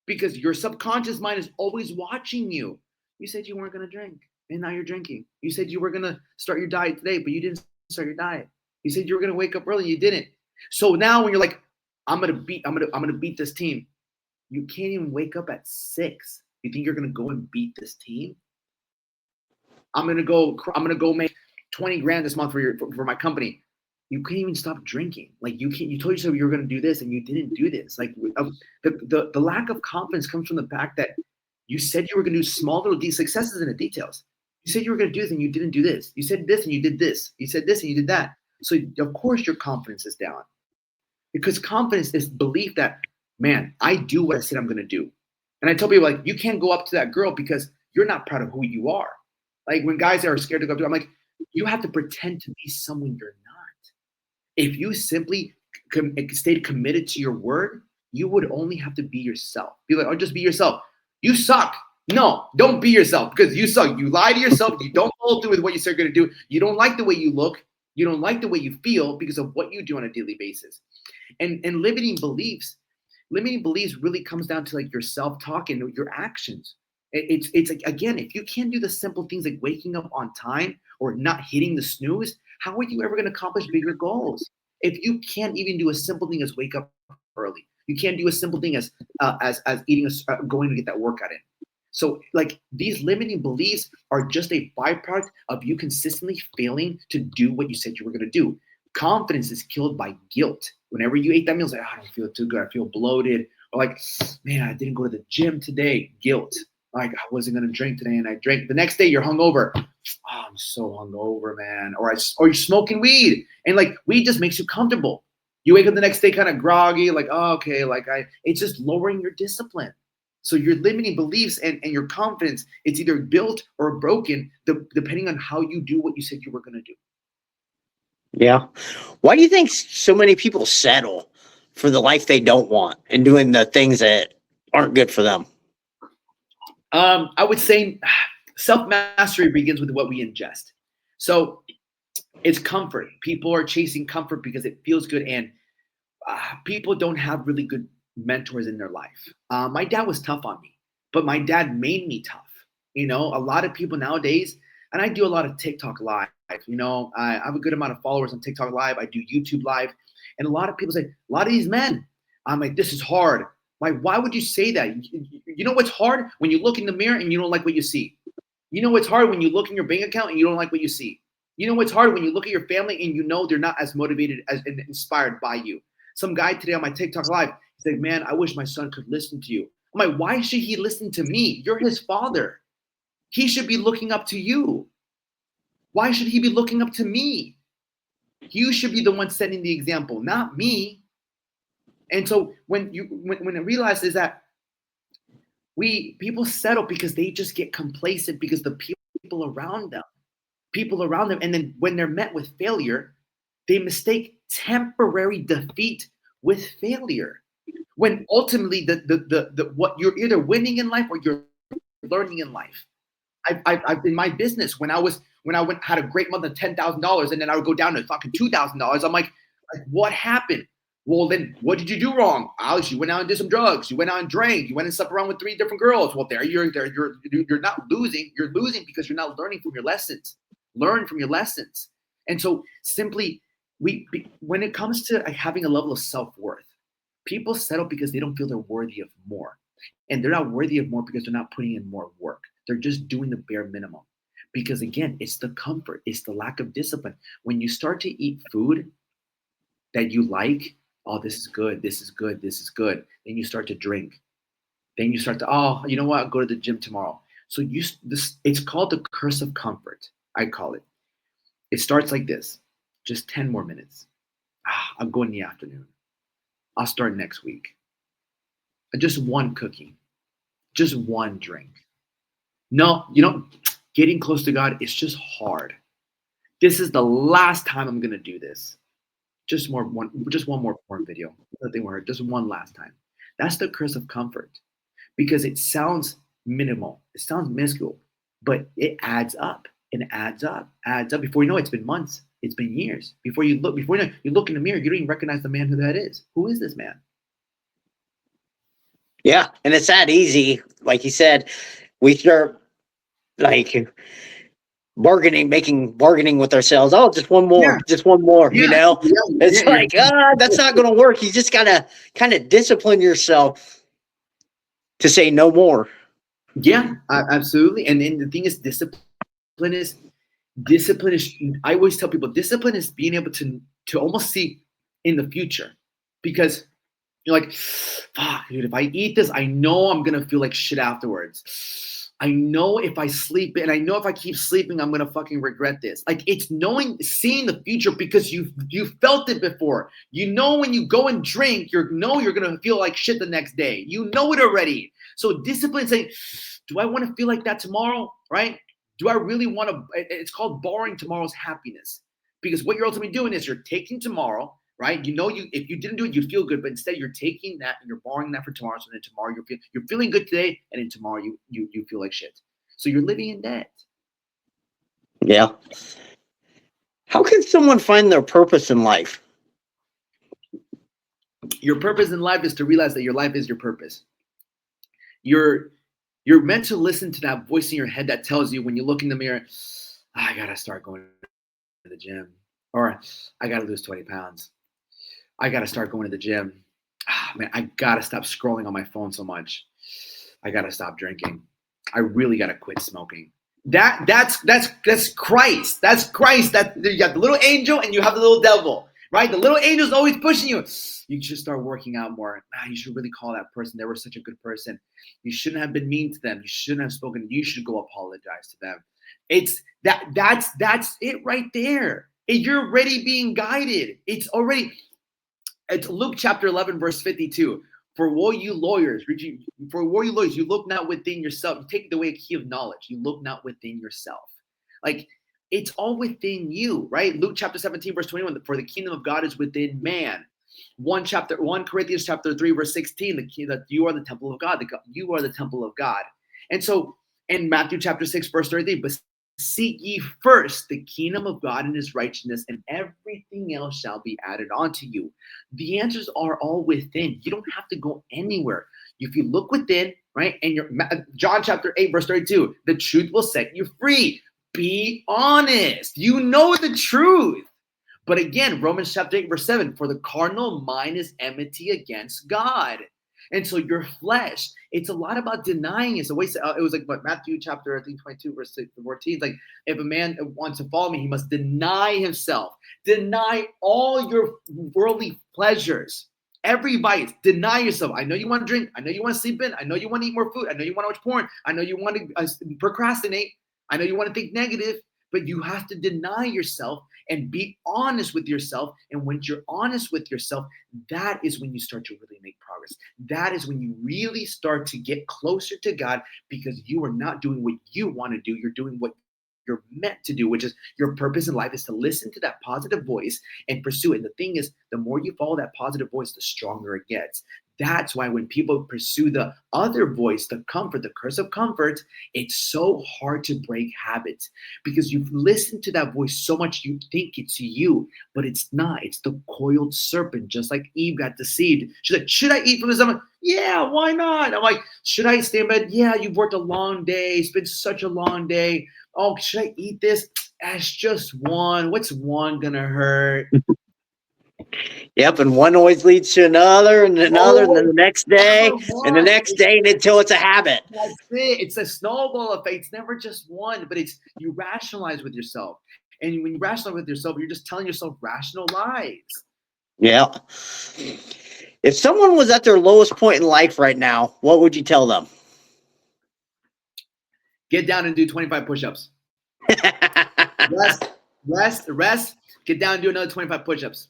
Because your subconscious mind is always watching you. You said you weren't going to drink, and now you're drinking. You said you were going to start your diet today, but you didn't start your diet. You said you were going to wake up early, and you didn't. So now when you're like, I'm going to beat this team. You can't even wake up at 6. You think you're going to go and beat this team? I'm going to go make 20 grand this month for my company. You can't even stop drinking. Like you told yourself you were going to do this and you didn't do this. Like the lack of confidence comes from the fact that you said you were going to do small little successes in the details. You said you were going to do this and you didn't do this. You said this and you did this. You said this and you did that. So of course your confidence is down, because confidence is belief that, man, I do what I said I'm going to do. And I tell people, like, you can't go up to that girl because you're not proud of who you are. Like when guys are scared to go up to her, I'm like, you have to pretend to be someone you're not. If you simply stayed committed to your word, you would only have to be yourself. Be like, oh, just be yourself. You suck. No, don't be yourself, because you suck. You lie to yourself. You don't follow through with what you said you're going to do. You don't like the way you look. You don't like the way you feel because of what you do on a daily basis. And limiting beliefs really comes down to like your self-talk and your actions. It's like, again, if you can't do the simple things like waking up on time or not hitting the snooze, how are you ever going to accomplish bigger goals? If you can't even do a simple thing as wake up early, you can't do a simple thing as eating going to get that workout in. So like these limiting beliefs are just a byproduct of you consistently failing to do what you said you were going to do. Confidence is killed by guilt. Whenever you ate that meal, it's like, oh, I don't feel too good. I feel bloated. Or like, man, I didn't go to the gym today. Guilt. Like, I wasn't going to drink today and I drank. The next day you're hungover. Oh, I'm so hungover, man. Or you're smoking weed. And like, weed just makes you comfortable. You wake up the next day kind of groggy, like, oh, okay, it's just lowering your discipline. So your limiting beliefs and your confidence, it's either built or broken depending on how you do what you said you were going to do. Yeah. Why do you think so many people settle for the life they don't want and doing the things that aren't good for them? I would say self-mastery begins with what we ingest. So it's comfort. People are chasing comfort because it feels good, and people don't have really good mentors in their life. My dad was tough on me, but my dad made me tough. A lot of people nowadays, and I do a lot of TikTok live. I have a good amount of followers on TikTok live. I do YouTube live, and a lot of people say, a lot of these men, I'm like, this is hard. Why would you say that? You know what's hard? When you look in the mirror and you don't like what you see. You know what's hard? When you look in your bank account and you don't like what you see. You know what's hard? When you look at your family and you know they're not as motivated and inspired by you. Some guy today on my TikTok live, he said, man, I wish my son could listen to you. I'm like, why should he listen to me? You're his father. He should be looking up to you. Why should he be looking up to me? You should be the one setting the example, not me. And so when I realize is that people settle because they just get complacent because the people around them, and then when they're met with failure, they mistake temporary defeat with failure. When ultimately the what you're either winning in life or you're learning in life. I've in my business when I had a great month of $10,000 and then I would go down to fucking $2,000. I'm like, what happened? Well, then what did you do wrong? Alex, you went out and did some drugs. You went out and drank. You went and slept around with 3 different girls. Well, you're not losing. You're losing because you're not learning from your lessons. Learn from your lessons. And so simply, when it comes to having a level of self-worth, people settle because they don't feel they're worthy of more. And they're not worthy of more because they're not putting in more work. They're just doing the bare minimum. Because again, it's the comfort. It's the lack of discipline. When you start to eat food that you like, oh, this is good, this is good, this is good. Then you start to drink. Then you start to, oh, you know what? I'll go to the gym tomorrow. So it's called the curse of comfort. I call it. It starts like this. Just 10 more minutes. I'll go in the afternoon. I'll start next week. Just one cookie. Just one drink. No, getting close to God is just hard. This is the last time I'm going to do this. Just one more porn video. Nothing more. Just one last time. That's the curse of comfort, because it sounds minimal. It sounds minuscule, but it adds up and adds up. Before you know it, it's been months. It's been years. Before you look in the mirror, you don't even recognize the man who that is. Who is this man? Yeah, and it's that easy. Like you said, we start like bargaining with ourselves. Oh, just one more, just one more. It's like, that's not going to work. You just gotta kind of discipline yourself to say no more. Yeah, absolutely. And then the thing is, discipline is. I always tell people, discipline is being able to almost see in the future, because you're like, fuck, dude, if I eat this, I know I'm going to feel like shit afterwards. I know if I sleep, and I know if I keep sleeping, I'm going to fucking regret this. Like, it's seeing the future because you felt it before. When you go and drink, you're going to feel like shit the next day. You know it already. So discipline saying, do I want to feel like that tomorrow? Right? Do I really want to? It's called borrowing tomorrow's happiness, because what you're ultimately doing is you're taking tomorrow, right? If you didn't do it, you feel good, but instead you're taking that and you're borrowing that for tomorrow. So then tomorrow you're feeling good today, and then tomorrow you feel like shit. So you're living in debt. Yeah. How can someone find their purpose in life? Your purpose in life is to realize that your life is your purpose. You're meant to listen to that voice in your head that tells you when you look in the mirror, I gotta start going to the gym, or I gotta lose 20 pounds. I gotta start going to the gym. Man, I gotta stop scrolling on my phone so much. I gotta stop drinking. I really gotta quit smoking. That's Christ. That's Christ. That you got the little angel and you have the little devil, right? The little angel's always pushing you. You should start working out more. You should really call that person. They were such a good person. You shouldn't have been mean to them. You shouldn't have spoken. You should go apologize to them. It's that's it right there. You're already being guided. It's Luke chapter 11, verse 52. For woe you lawyers, you look not within yourself. You take away a key of knowledge. You look not within yourself. Like, it's all within you, right? Luke chapter 17, verse 21. For the kingdom of God is within man. 1 Corinthians chapter 3, verse 16. That you are the temple of God. You are the temple of God. And so in Matthew chapter 6, verse 33, but seek ye first the kingdom of God and his righteousness, and everything else shall be added onto you. The answers are all within. You don't have to go anywhere. If you look within, right, and John chapter 8, verse 32, the truth will set you free. Be honest. You know the truth. But again, Romans chapter 8, verse 7, for the carnal mind is enmity against God. And so your flesh, it's a lot about denying it. So it was like what Matthew chapter, I think 22, verse 14. It's like, if a man wants to follow me, he must deny himself. Deny all your worldly pleasures. Every vice, deny yourself. I know you want to drink. I know you want to sleep in. I know you want to eat more food. I know you want to watch porn. I know you want to procrastinate. I know you want to think negative, but you have to deny yourself and be honest with yourself. And when you're honest with yourself, that is when you start to really make progress. That is when you really start to get closer to God, because you are not doing what you want to do. You're doing what you're meant to do, which is your purpose in life is to listen to that positive voice and pursue it. And the thing is, the more you follow that positive voice, the stronger it gets. That's why when people pursue the other voice, the comfort, the curse of comfort, it's so hard to break habits because you've listened to that voice so much you think it's you, but it's not. It's the coiled serpent, just like Eve got deceived. She's like, should I eat from this? I'm like, yeah, why not? I'm like, should I stay in bed? Yeah, you've worked a long day. It's been such a long day. Oh, should I eat this? That's just one. What's one gonna hurt? Yep, and one always leads to another and another, and then the next day, Never and the one. next day, and until it's a habit. That's it. It's a snowball effect. It's never just one, but it's you rationalize with yourself. And when you rationalize with yourself, you're just telling yourself rational lies. Yeah. If someone was at their lowest point in life right now, what would you tell them? Get down and do 25 push-ups. Rest. Get down and do another 25 push-ups.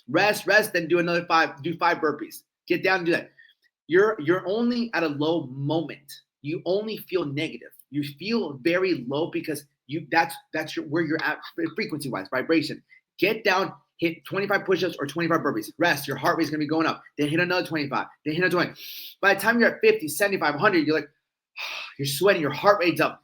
Rest, then do another 5. Do 5 burpees. Get down and do that. You're only at a low moment. You only feel negative. You feel very low because that's where you're at frequency-wise, vibration. Get down, hit 25 push-ups or 25 burpees. Rest. Your heart rate's gonna be going up. Then hit another 25. Then hit another 20. By the time you're at 50, 75, 100, you're like, you're sweating. Your heart rate's up.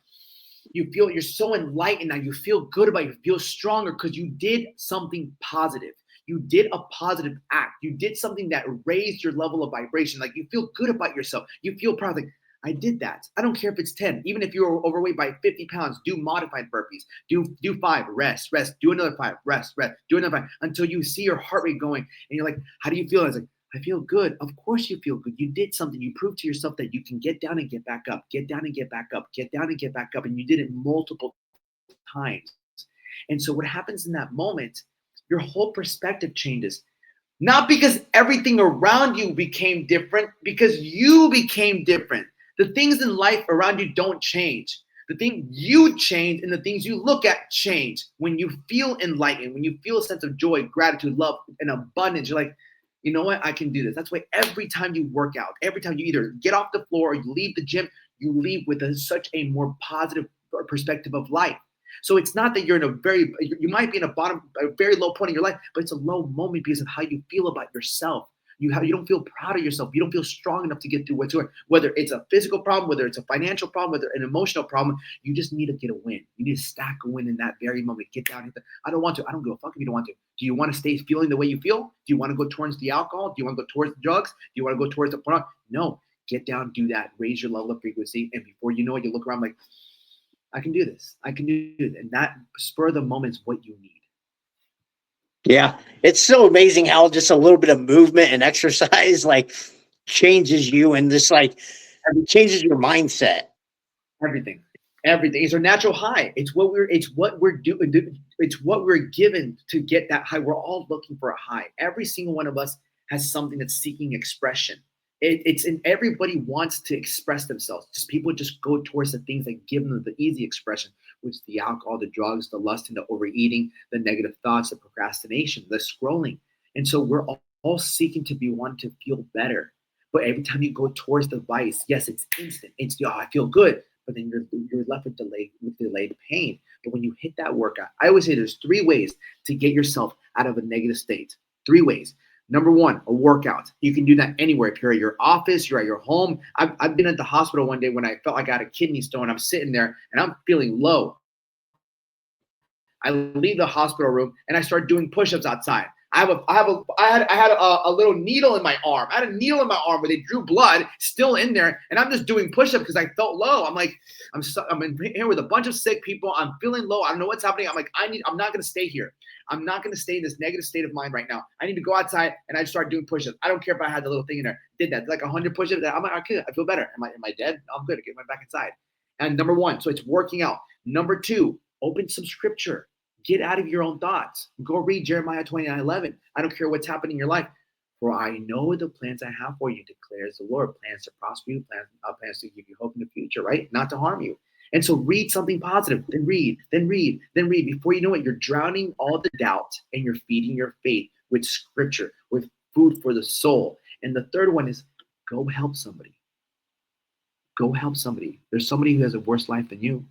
You feel you're so enlightened now. You feel good about it. You feel stronger because you did something positive. You did a positive act. You did something that raised your level of vibration. Like you feel good about yourself. You feel proud. Like I did that. I don't care if it's 10. Even if you're overweight by 50 pounds, do modified burpees. Do 5. Rest. Do another 5. Rest. Do another 5 until you see your heart rate going. And you're like, how do you feel? I was like, I feel good. Of course you feel good. You did something. You proved to yourself that you can get down and get back up, get down and get back up, get down and get back up. And you did it multiple times. And so what happens in that moment, your whole perspective changes. Not because everything around you became different, because you became different. The things in life around you don't change. The thing you change and the things you look at change. When you feel enlightened, when you feel a sense of joy, gratitude, love, and abundance, you're like, you know what? I can do this. That's why every time you work out, every time you either get off the floor or you leave the gym, you leave with such a more positive perspective of life. So it's not that you're in you might be in a very low point in your life, but it's a low moment because of how you feel about yourself. You don't feel proud of yourself. You don't feel strong enough to get through whatsoever. Whether it's a physical problem, whether it's a financial problem, whether an emotional problem, you just need to get a win. You need to stack a win in that very moment. Get down. I don't want to. I don't give a fuck if you don't want to. Do you want to stay feeling the way you feel? Do you want to go towards the alcohol? Do you want to go towards the drugs? Do you want to go towards the porn? No. Get down, do that. Raise your level of frequency. And before you know it, you look around like, I can do this. I can do it. And that spur of the moment is what you need. Yeah, it's so amazing how just a little bit of movement and exercise like changes you and just like changes your mindset. Everything. It's our natural high. It's what we're doing. It's what we're given to get that high. We're all looking for a high. Every single one of us has something that's seeking expression. It's in everybody wants to express themselves. Just people just go towards the things that give them the easy expression, which is the alcohol, the drugs, the lust, and the overeating, the negative thoughts, the procrastination, the scrolling. And so we're all seeking to be one to feel better. But every time you go towards the vice, yes, it's instant. It's I feel good, but then you're left with delayed pain. But when you hit that workout, I always say there's 3 ways to get yourself out of a negative state. 3 ways. Number 1, a workout. You can do that anywhere. If you're at your office, you're at your home. I've been at the hospital one day when I felt like I had a kidney stone. I'm sitting there and I'm feeling low. I leave the hospital room and I start doing push-ups outside. I had a little needle in my arm. I had a needle in my arm where they drew blood still in there, and I'm just doing push-ups because I felt low. I'm like, I'm in here with a bunch of sick people. I'm feeling low. I don't know what's happening. I'm like, I'm not gonna stay here. I'm not gonna stay in this negative state of mind right now. I need to go outside and I start doing push-ups. I don't care if I had the little thing in there. Did that like 100 push-ups. I'm like, okay, I feel better. Am I dead? No, I'm good. I get my back inside. And number 1, so it's working out. Number 2, open some scripture. Get out of your own thoughts. Go read Jeremiah 29:11. I don't care what's happening in your life. For I know the plans I have for you, declares the Lord. Plans to prosper you, plans to give you hope in the future, right? Not to harm you. And so read something positive, then read. Before you know it, you're drowning all the doubt and you're feeding your faith with scripture, with food for the soul. And the third one is go help somebody. Go help somebody. There's somebody who has a worse life than you.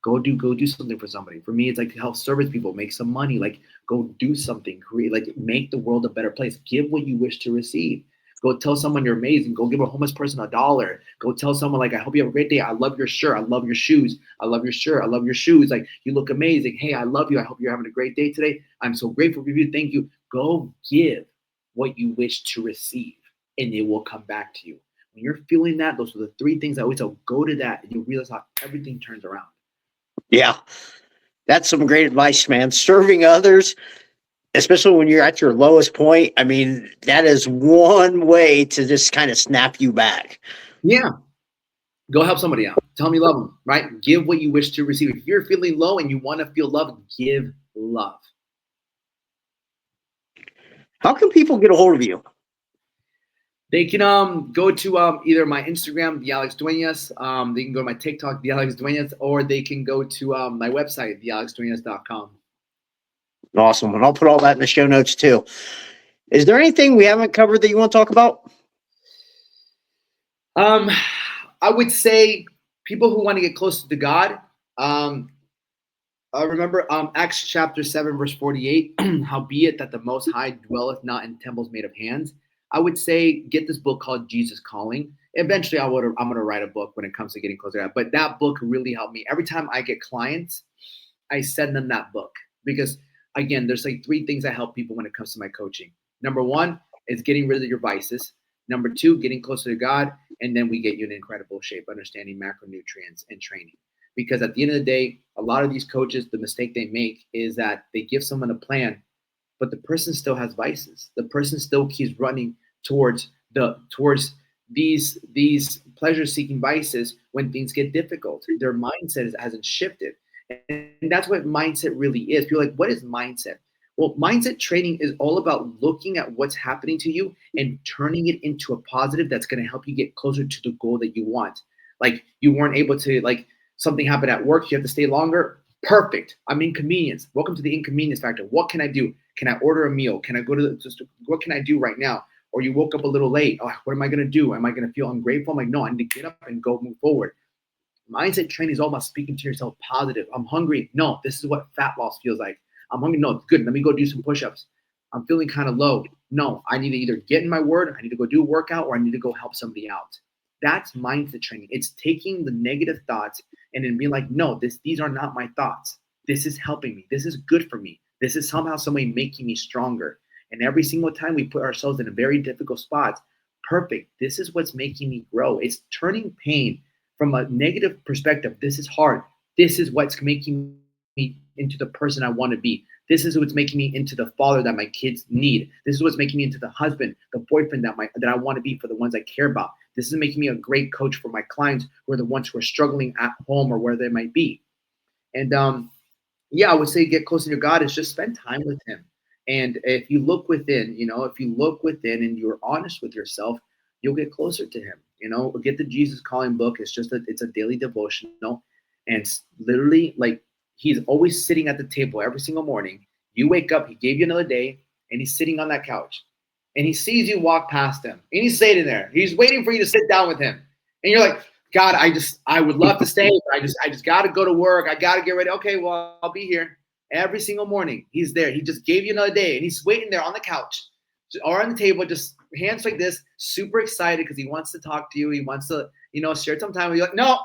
Go do something for somebody. For me, it's like to help service people, make some money, like go do something, create, like make the world a better place. Give what you wish to receive. Go tell someone you're amazing. Go give a homeless person $1. Go tell someone like, I hope you have a great day. I love your shirt. I love your shoes. I love your shirt. I love your shoes. Like, you look amazing. Hey, I love you. I hope you're having a great day today. I'm so grateful for you. Thank you. Go give what you wish to receive, and it will come back to you. When you're feeling that, those are the 3 things I always tell. Go to that, and you'll realize how everything turns around. Yeah, that's some great advice, man. Serving others, especially when you're at your lowest point, I mean, that is one way to just kind of snap you back. Yeah. Go help somebody out. Tell them you love them, right? Give what you wish to receive. If you're feeling low and you want to feel love, give love. How can people get a hold of you? They can go to either my Instagram, the Alex Duenas. They can go to my TikTok, the Alex Duenas, or they can go to my website, thealexduenas.com. Awesome. And I'll put all that in the show notes too. Is there anything we haven't covered that you want to talk about? I would say people who want to get closer to God. Remember Acts chapter 7, verse 48, howbeit that the Most High dwelleth not in temples made of hands. I would say get this book called Jesus Calling. Eventually, I'm going to write a book when it comes to getting closer to that. But that book really helped me. Every time I get clients, I send them that book because, again, there's like 3 things I help people when it comes to my coaching. Number 1 is getting rid of your vices. Number 2, getting closer to God. And then we get you in incredible shape, understanding macronutrients and training. Because at the end of the day, a lot of these coaches, the mistake they make is that they give someone a plan, but the person still has vices. The person still keeps running towards these pleasure-seeking vices when things get difficult. Their mindset hasn't shifted. And that's what mindset really is. People are like, what is mindset? Well, mindset training is all about looking at what's happening to you and turning it into a positive that's going to help you get closer to the goal that you want. Like you weren't able to, like something happened at work, you have to stay longer. Perfect. I'm inconvenienced. Welcome to the inconvenience factor. What can I do? Can I order a meal? Can I go to what can I do right now? Or you woke up a little late. Oh, what am I going to do? Am I going to feel ungrateful? I'm like, no, I need to get up and go move forward. Mindset training is all about speaking to yourself positive. I'm hungry. No, this is what fat loss feels like. I'm hungry. No, good. Let me go do some push-ups. I'm feeling kind of low. No, I need to either get in my word, I need to go do a workout, or I need to go help somebody out. That's mindset training. It's taking the negative thoughts and then being like, no, these are not my thoughts. This is helping me. This is good for me. This is somehow somebody making me stronger. And every single time we put ourselves in a very difficult spot, perfect. This is what's making me grow. It's turning pain from a negative perspective. This is hard. This is what's making me into the person I want to be. This is what's making me into the father that my kids need. This is what's making me into the husband, the boyfriend that I want to be for the ones I care about. This is making me a great coach for my clients who are the ones who are struggling at home or where they might be. And I would say get closer to God is just spend time with him. And if you look within, and you're honest with yourself, you'll get closer to him. Get the Jesus Calling book. It's a daily devotional. And it's literally like he's always sitting at the table every single morning. You wake up, he gave you another day, and he's sitting on that couch. And he sees you walk past him. And he's sitting there. He's waiting for you to sit down with him. And you're like, God, I would love to stay. I just got to go to work. I got to get ready. Okay, well, I'll be here. Every single morning, he's there. He just gave you another day. And he's waiting there on the couch or on the table, just hands like this, super excited because he wants to talk to you. He wants to, share some time with you. Like, no,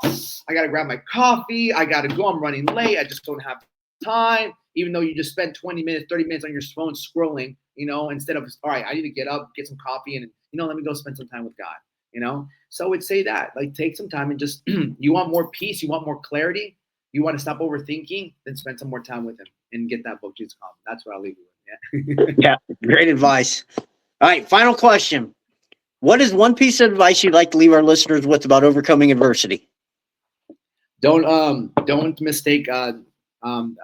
I got to grab my coffee. I got to go. I'm running late. I just don't have time. Even though you just spent 20 minutes, 30 minutes on your phone scrolling, instead of, all right, I need to get up, get some coffee, and, let me go spend some time with God, So I would say that, like, take some time and just, you want more peace, you want more clarity, you want to stop overthinking, then spend some more time with him and get that book, Jesus Calling. That's what I'll leave you with. Yeah, great advice. All right, final question. What is one piece of advice you'd like to leave our listeners with about overcoming adversity? Don't mistake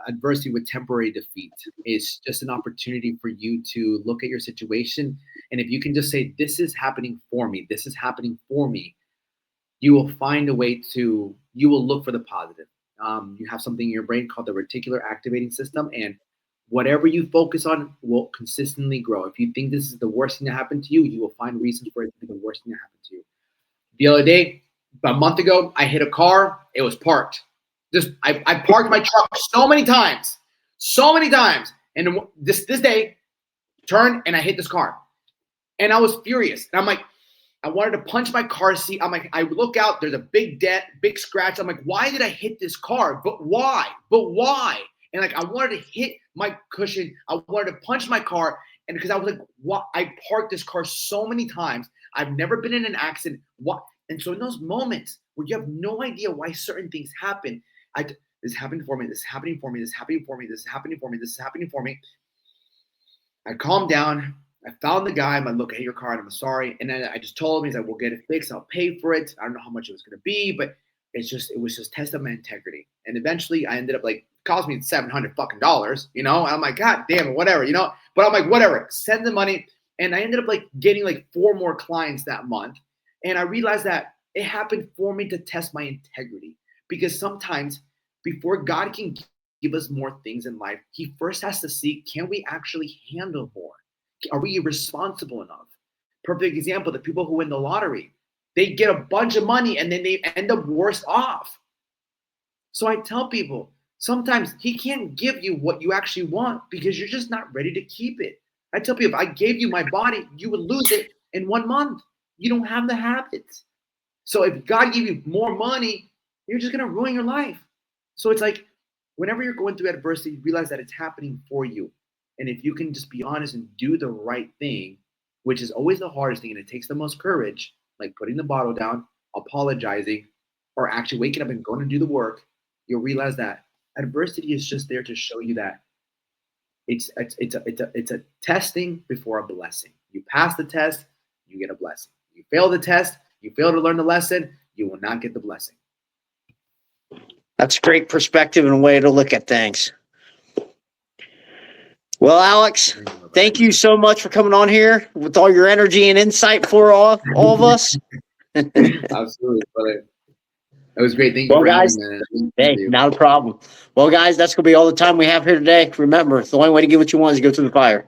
adversity with temporary defeat. It's just an opportunity for you to look at your situation. And if you can just say, this is happening for me, this is happening for me, you will find a way you will look for the positive. You have something in your brain called the reticular activating system, and whatever you focus on will consistently grow. If you think this is the worst thing to happen to you, you will find reasons for it to be the worst thing to happen to you. The other day, about a month ago, I hit a car. It was parked. I parked my truck so many times. And this day, turned and I hit this car. And I was furious. And I'm like, I wanted to punch my car seat. I'm like, I look out, there's a big dent, big scratch. I'm like, why did I hit this car? But why? But why? And like, I wanted to hit my cushion. I wanted to punch my car. And because I was like, what? I parked this car so many times. I've never been in an accident. What? And so in those moments where you have no idea why certain things happen, this is happening for me. This is happening for me. This is happening for me. This is happening for me. This is happening for me. I calmed down. I found the guy. I'm like, look, I hate your car and I'm sorry. And then I just told him, he's like, we'll get it fixed. I'll pay for it. I don't know how much it was going to be, but it was just test of my integrity. And eventually I ended up like, cost me $700 fucking dollars, you know? And I'm like, God damn it, whatever, you know? But I'm like, whatever, send the money. And I ended up like getting like 4 more clients that month. And I realized that it happened for me to test my integrity, because sometimes before God can give us more things in life, he first has to see, can we actually handle more? Are we responsible enough? Perfect example, the people who win the lottery, they get a bunch of money and then they end up worse off. So I tell people, sometimes he can't give you what you actually want because you're just not ready to keep it. I tell people, if I gave you my body, you would lose it in 1 month. You don't have the habits. So if God gave you more money, you're just going to ruin your life. So it's like, whenever you're going through adversity, realize that it's happening for you. And if you can just be honest and do the right thing, which is always the hardest thing, and it takes the most courage, like putting the bottle down, apologizing, or actually waking up and going to do the work, you'll realize that adversity is just there to show you that it's a testing before a blessing. You pass the test, you get a blessing. You fail the test, you fail to learn the lesson, you will not get the blessing. That's a great perspective and a way to look at things. Well, Alex, thank you so much for coming on here with all your energy and insight for all of us. Absolutely, brother. It was great. Thank you Well, for guys, having me. hey, not a problem. Well, guys, that's going to be all the time we have here today. Remember, the only way to get what you want is to go through the fire.